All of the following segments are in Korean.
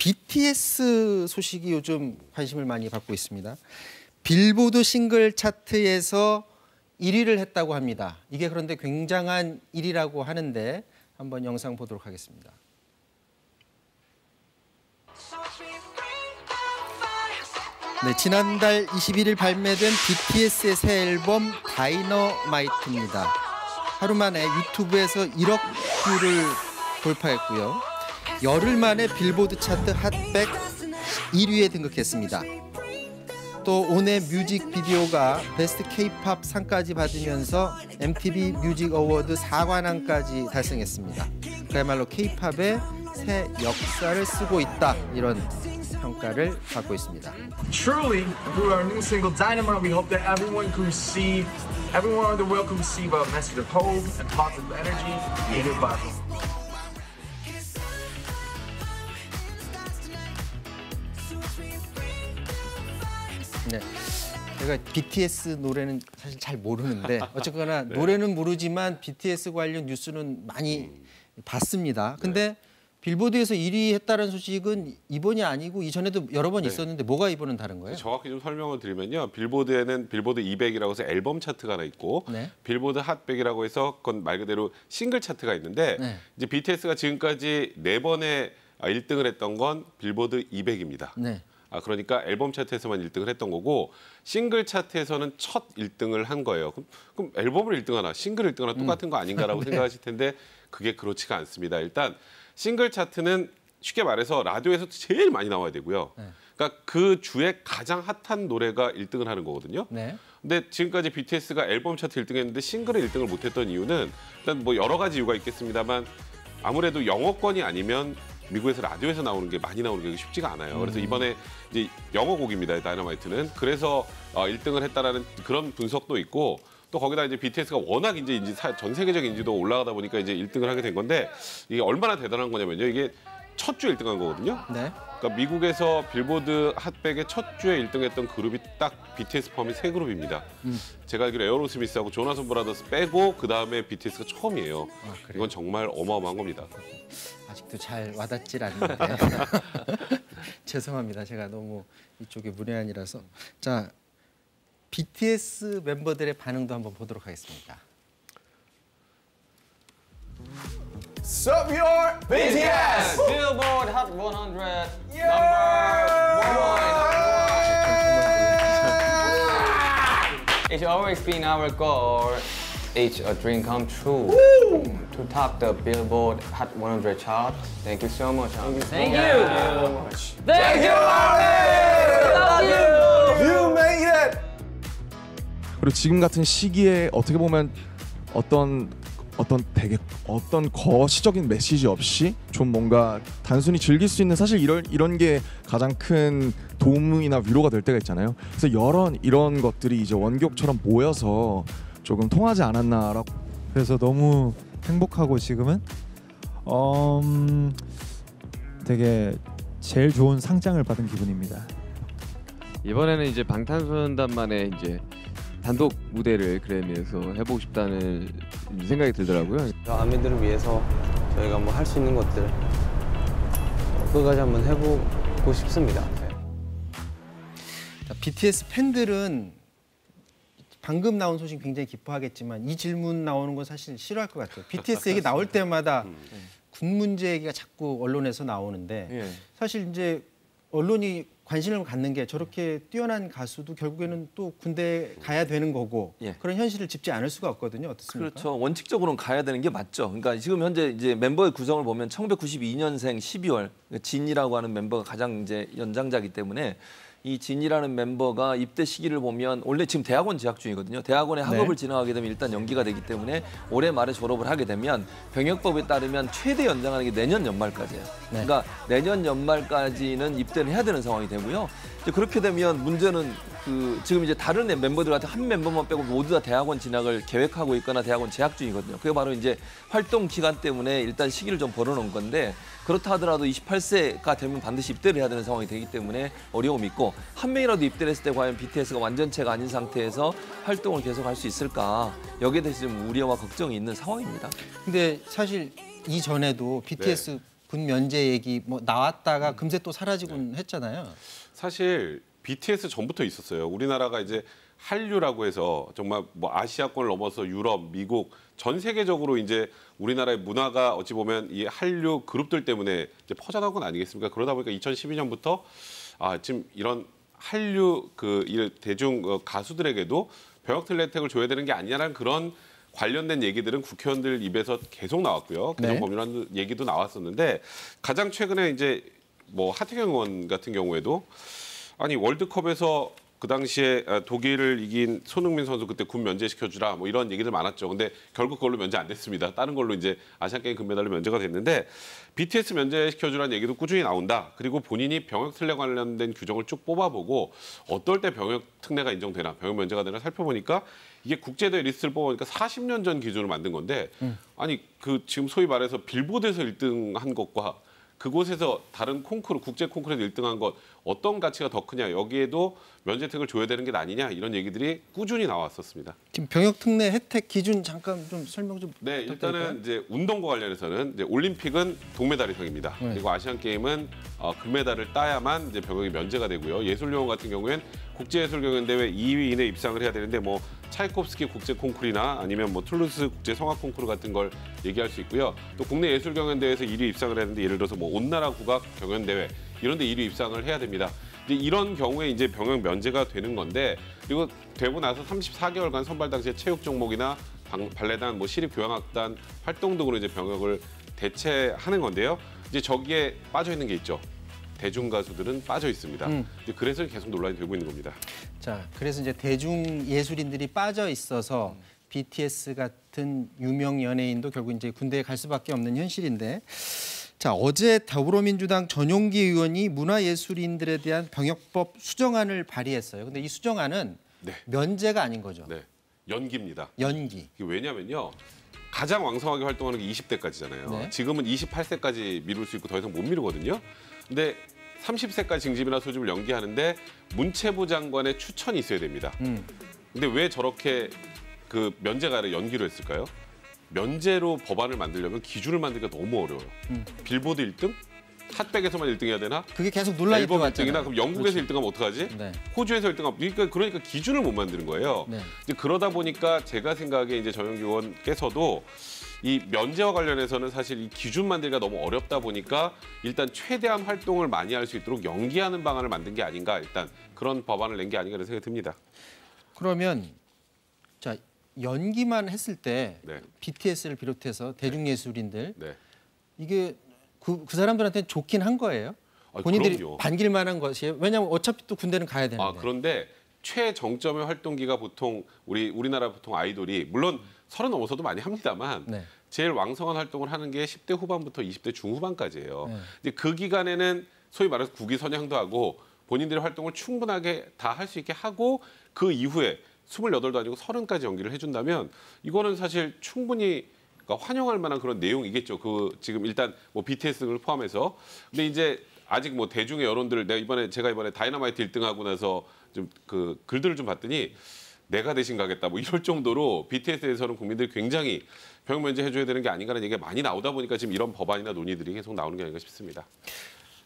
BTS 소식이 요즘 관심을 많이 받고 있습니다. 빌보드 싱글 차트에서 1위를 했다고 합니다. 이게 그런데 굉장한 일이라고 하는데 한번 영상 보도록 하겠습니다. 네, 지난달 21일 발매된 BTS의 새 앨범 다이너마이트입니다. 하루 만에 유튜브에서 1억 뷰를 돌파했고요. 열흘 만에 빌보드 차트 핫백 1위에 등극했습니다. 또 온의 뮤직비디오가 베스트 K-팝 상까지 받으면서 MTV 뮤직 어워드 4관왕까지 달성했습니다. 그야말로 K-팝의 새 역사를 쓰고 있다, 이런 평가를 받고 있습니다. Truly, through our new single Dynamite, we hope that everyone in the world can receive a message of hope and positive energy and revival. 네, 제가 BTS 노래는 사실 잘 모르는데 어쨌거나 노래는 모르지만 BTS 관련 뉴스는 많이 봤습니다. 근데 빌보드에서 1위 했다는 소식은 이번이 아니고 이전에도 여러 번 있었는데 뭐가 이번은 다른 거예요? 정확히 좀 설명을 드리면요. 빌보드에는 빌보드 200이라고 해서 앨범 차트가 하나 있고 빌보드 핫100이라고 해서 그건 말 그대로 싱글 차트가 있는데 이제 BTS가 지금까지 4번의 1등을 했던 건 빌보드 200입니다. 그러니까 앨범 차트에서만 1등을 했던 거고 싱글 차트에서는 첫 1등을 한 거예요. 그럼 앨범을 1등하나 싱글 1등하나 똑같은 거 아닌가라고 생각하실 텐데 그게 그렇지가 않습니다. 일단 싱글 차트는 쉽게 말해서 라디오에서 제일 많이 나와야 되고요. 그러니까 그 주에 가장 핫한 노래가 1등을 하는 거거든요. 근데 지금까지 BTS가 앨범 차트 1등 했는데 싱글에 1등을 못했던 이유는 일단 뭐 여러 가지 이유가 있겠습니다만 아무래도 영어권이 아니면 미국에서 라디오에서 나오는 게 많이 나오는 게 쉽지가 않아요. 그래서 이번에 이제 영어 곡입니다. 다이너마이트는. 그래서 1등을 했다라는 그런 분석도 있고 또 거기다 이제 BTS가 워낙 이제 전 세계적 인지도 올라가다 보니까 이제 1등을 하게 된 건데 이게 얼마나 대단한 거냐면요. 이게 첫 주에 1등한 거거든요. 그러니까 미국에서 빌보드 핫백의 첫 주에 1등했던 그룹이 딱 BTS 포함이 3그룹입니다. 제가 알기로 에어로스미스하고 조나선 브라더스 빼고 그 다음에 BTS가 처음이에요. 이건 정말 어마어마한 겁니다. 아직도 잘 와닿질 않는데 죄송합니다. 제가 너무 이쪽에 문외한이라서. 자, BTS 멤버들의 반응도 한번 보도록 하겠습니다. Sup your BTS! Billboard Hot 100 number 1. It's always been our goal. It's a dream come true. To top the Billboard Hot 100 chart. Thank you so much. Thank you. Thank you, Army! Love you! You made it! 그리고 지금 같은 시기에 어떻게 보면 어떤 거시적인 메시지 없이 좀 뭔가 단순히 즐길 수 있는, 사실 이런 게 가장 큰 도움이나 위로가 될 때가 있잖아요. 그래서 이런 것들이 이제 원곡처럼 모여서 조금 통하지 않았나라고. 그래서 너무 행복하고 지금은 되게 제일 좋은 상장을 받은 기분입니다. 이번에는 이제 방탄소년단만의 이제 단독 무대를 그래미에서 해보고 싶다는 생각이 들더라고요. 아미들을 위해서 저희가 뭐 할 수 있는 것들 끝까지 한번 해보고 싶습니다. 자, BTS 팬들은 방금 나온 소식 굉장히 기뻐하겠지만 이 질문 나오는 건 사실 싫어할 것 같아요. BTS 얘기 나올 때마다 군 문제 얘기가 자꾸 언론에서 나오는데 사실 이제 언론이 관심을 갖는 게 저렇게 뛰어난 가수도 결국에는 또 군대 가야 되는 거고 그런 현실을 짚지 않을 수가 없거든요. 어떻습니까? 그렇죠. 원칙적으로는 가야 되는 게 맞죠. 그러니까 지금 현재 이제 멤버의 구성을 보면 1992년생 12월 진이라고 하는 멤버가 가장 이제 연장자이기 때문에 이 진이라는 멤버가 입대 시기를 보면 원래 지금 대학원 재학 중이거든요. 대학원에 학업을 진학하게 되면 일단 연기가 되기 때문에 올해 말에 졸업을 하게 되면 병역법에 따르면 최대 연장하는 게 내년 연말까지예요. 그러니까 내년 연말까지는 입대를 해야 되는 상황이 되고요. 이제 그렇게 되면 문제는 지금 이제 다른 멤버들 같은 한 멤버만 빼고 모두 다 대학원 진학을 계획하고 있거나 대학원 재학 중이거든요. 그게 바로 이제 활동 기간 때문에 일단 시기를 좀 벌어놓은 건데 그렇다 하더라도 28세가 되면 반드시 입대를 해야 되는 상황이 되기 때문에 어려움이 있고 한 명이라도 입대를 했을 때 과연 BTS가 완전체가 아닌 상태에서 활동을 계속할 수 있을까 여기에 대해서 좀 우려와 걱정이 있는 상황입니다. 근데 사실 이전에도 BTS 군 면제 얘기 뭐 나왔다가 금세 또 사라지곤 했잖아요. 사실 BTS 전부터 있었어요. 우리나라가 이제 한류라고 해서 정말 뭐 아시아권을 넘어서 유럽, 미국 전 세계적으로 이제 우리나라의 문화가 어찌 보면 이 한류 그룹들 때문에 이제 퍼져나온 건 아니겠습니까? 그러다 보니까 2012년부터 지금 이런 한류 대중 가수들에게도 병역특례 혜택을 줘야 되는 게 아니냐라는 그런 관련된 얘기들은 국회의원들 입에서 계속 나왔고요. 개정 법률안 얘기도 나왔었는데 가장 최근에 이제 뭐 하태경 의원 같은 경우에도 아니 월드컵에서 그 당시에 독일을 이긴 손흥민 선수 그때 군 면제시켜주라 뭐 이런 얘기들 많았죠. 근데 결국 그걸로 면제 안 됐습니다. 다른 걸로 이제 아시안게임 금메달로 면제가 됐는데 BTS 면제시켜주라는 얘기도 꾸준히 나온다. 그리고 본인이 병역특례 관련된 규정을 쭉 뽑아보고 어떨 때 병역특례가 인정되나 병역 면제가 되나 살펴보니까 이게 국제대회 리스트를 뽑아보니까 40년 전 기준으로 만든 건데 아니 그 지금 소위 말해서 빌보드에서 1등 한 것과 그곳에서 다른 콩쿠르, 국제 콩쿠르에서 1등한 것 어떤 가치가 더 크냐 여기에도 면제 혜택을 줘야 되는 게 아니냐 이런 얘기들이 꾸준히 나왔었습니다. 지금 병역특례 혜택 기준 잠깐 좀 설명 좀 네, 부탁드릴까요? 일단은 이제 운동과 관련해서는 이제 올림픽은 동메달 이상입니다. 그리고 아시안 게임은 금메달을 따야만 이제 병역이 면제가 되고요. 예술요원 같은 경우에는 국제예술경연대회 2위 이내 입상을 해야 되는데 뭐 차이콥스키 국제 콩쿠르나 아니면 뭐 툴루스 국제 성악 콩쿠르 같은 걸 얘기할 수 있고요. 또 국내 예술경연대회에서 1위 입상을 해야 되는데 예를 들어서 뭐 온나라 국악 경연대회 이런 데 1위 입상을 해야 됩니다. 이제 이런 경우에 이제 병역 면제가 되는 건데 그리고 되고 나서 34개월간 선발 당시에 체육 종목이나 발레단, 뭐 시립교향악단 활동 등으로 이제 병역을 대체하는 건데요. 이제 저기에 빠져 있는 게 있죠. 대중 가수들은 빠져 있습니다. 그래서 계속 논란이 되고 있는 겁니다. 자, 그래서 이제 대중 예술인들이 빠져 있어서 BTS 같은 유명 연예인도 결국 이제 군대에 갈 수밖에 없는 현실인데, 자, 어제 더불어민주당 전용기 의원이 문화예술인들에 대한 병역법 수정안을 발의했어요. 근데 이 수정안은 면제가 아닌 거죠. 네, 연기입니다. 연기. 이게 왜냐면요. 가장 왕성하게 활동하는 게 20대까지잖아요. 네. 지금은 28세까지 미룰 수 있고 더 이상 못 미루거든요. 근데 30세까지 징집이나 소집을 연기하는데 문체부 장관의 추천이 있어야 됩니다. 근데 왜 저렇게 그 면제가 아니라 연기로 했을까요? 면제로 법안을 만들려면 기준을 만들기가 너무 어려워요. 빌보드 1등? 핫백에서만 1등 해야 되나? 그게 계속 논란이 앨범 들어왔잖아요. 1등이나 그럼 영국에서 그렇죠. 1등하면 어떡하지? 네. 호주에서 1등하면 그러니까 기준을 못 만드는 거예요. 네. 이제 그러다 보니까 제가 생각에 이제 전용기 의원께서도 이 면제와 관련해서는 사실 이 기준 만들기가 너무 어렵다 보니까 일단 최대한 활동을 많이 할 수 있도록 연기하는 방안을 만든 게 아닌가 일단 그런 법안을 낸 게 아닌가 라는 생각이 듭니다. 그러면 자, 연기만 했을 때 네. BTS를 비롯해서 대중예술인들 네. 이게 그 사람들한테 좋긴 한 거예요? 본인들이 그럼요. 반길 만한 것이에요? 왜냐하면 어차피 또 군대는 가야 되는데. 그런데 최정점의 활동기가 보통 우리나라 보통 아이돌이 물론 30 넘어서도 많이 합니다만 네. 제일 왕성한 활동을 하는 게 10대 후반부터 20대 중후반까지예요. 네. 이제 그 기간에는 소위 말해서 국위선양도 하고 본인들의 활동을 충분하게 다 할 수 있게 하고 그 이후에 28도 아니고 30까지 연기를 해준다면 이거는 사실 충분히 그러니까 환영할 만한 그런 내용이겠죠. 그 지금 일단 뭐 BTS를 포함해서 근데 이제 아직 뭐 대중의 여론들을 제가 이번에 다이너마이트 1등하고 나서 좀 그 글들을 좀 봤더니 내가 대신 가겠다 뭐 이럴 정도로 BTS에서는 국민들이 굉장히 병역 면제 해줘야 되는 게 아닌가라는 얘기가 많이 나오다 보니까 지금 이런 법안이나 논의들이 계속 나오는 게 아닌가 싶습니다.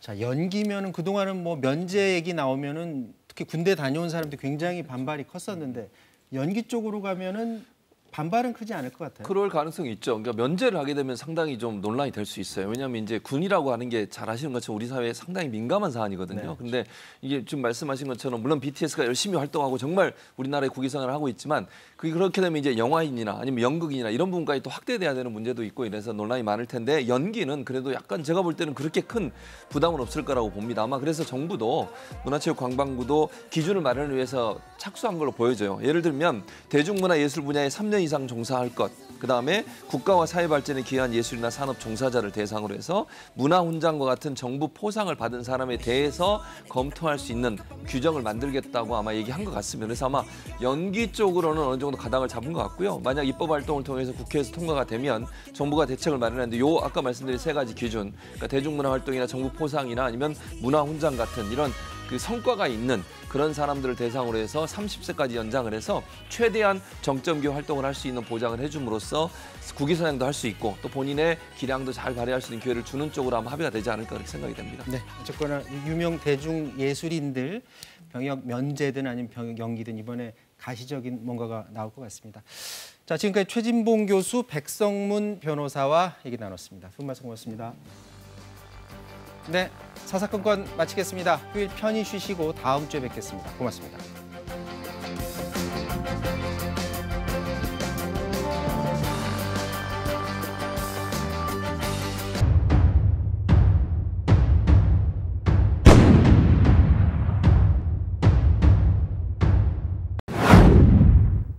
자, 연기면은 그동안은 뭐 면제 얘기 나오면은 특히 군대 다녀온 사람들이 굉장히 반발이 컸었는데 연기 쪽으로 가면은 반발은 크지 않을 것 같아요. 그럴 가능성이 있죠. 그러니까 면제를 하게 되면 상당히 좀 논란이 될 수 있어요. 왜냐하면 이제 군이라고 하는 게 잘 아시는 것처럼 우리 사회에 상당히 민감한 사안이거든요. 네. 근데 이게 지금 말씀하신 것처럼 물론 BTS가 열심히 활동하고 정말 우리나라의 국위생활을 하고 있지만 그게 그렇게 되면 이제 영화인이나 아니면 연극인이나 이런 부분까지 또 확대돼야 되는 문제도 있고 이래서 논란이 많을 텐데 연기는 그래도 약간 제가 볼 때는 그렇게 큰 부담은 없을 거라고 봅니다. 아마 그래서 정부도 문화체육관광부도 기준을 마련을 위해서 착수한 걸로 보여져요. 예를 들면 대중문화예술 분야에 3년 이상 종사할 것, 그다음에 국가와 사회 발전에 기여한 예술이나 산업 종사자를 대상으로 해서 문화훈장과 같은 정부 포상을 받은 사람에 대해서 검토할 수 있는 규정을 만들겠다고 아마 얘기한 것 같습니다. 그래서 아마 연기 쪽으로는 어느 정도 가닥을 잡은 것 같고요. 만약 입법 활동을 통해서 국회에서 통과가 되면 정부가 대책을 마련하는데 요 아까 말씀드린 3가지 기준, 그러니까 대중문화 활동이나 정부 포상이나 아니면 문화훈장 같은 이런 그 성과가 있는 그런 사람들을 대상으로 해서 30세까지 연장을 해서 최대한 정점기업 활동을 할 수 있는 보장을 해줌으로써 국위선양도 할 수 있고 또 본인의 기량도 잘 발휘할 수 있는 기회를 주는 쪽으로 아마 합의가 되지 않을까 그렇게 생각이 됩니다. 네, 어쨌거나 유명 대중 예술인들 병역 면제든 아니면 병역 연기든 이번에 가시적인 뭔가가 나올 것 같습니다. 자, 지금까지 최진봉 교수, 백성문 변호사와 얘기 나눴습니다. 두 분 말씀 고맙습니다. 네, 사사건건 마치겠습니다. 휴일 편히 쉬시고 다음 주에 뵙겠습니다. 고맙습니다.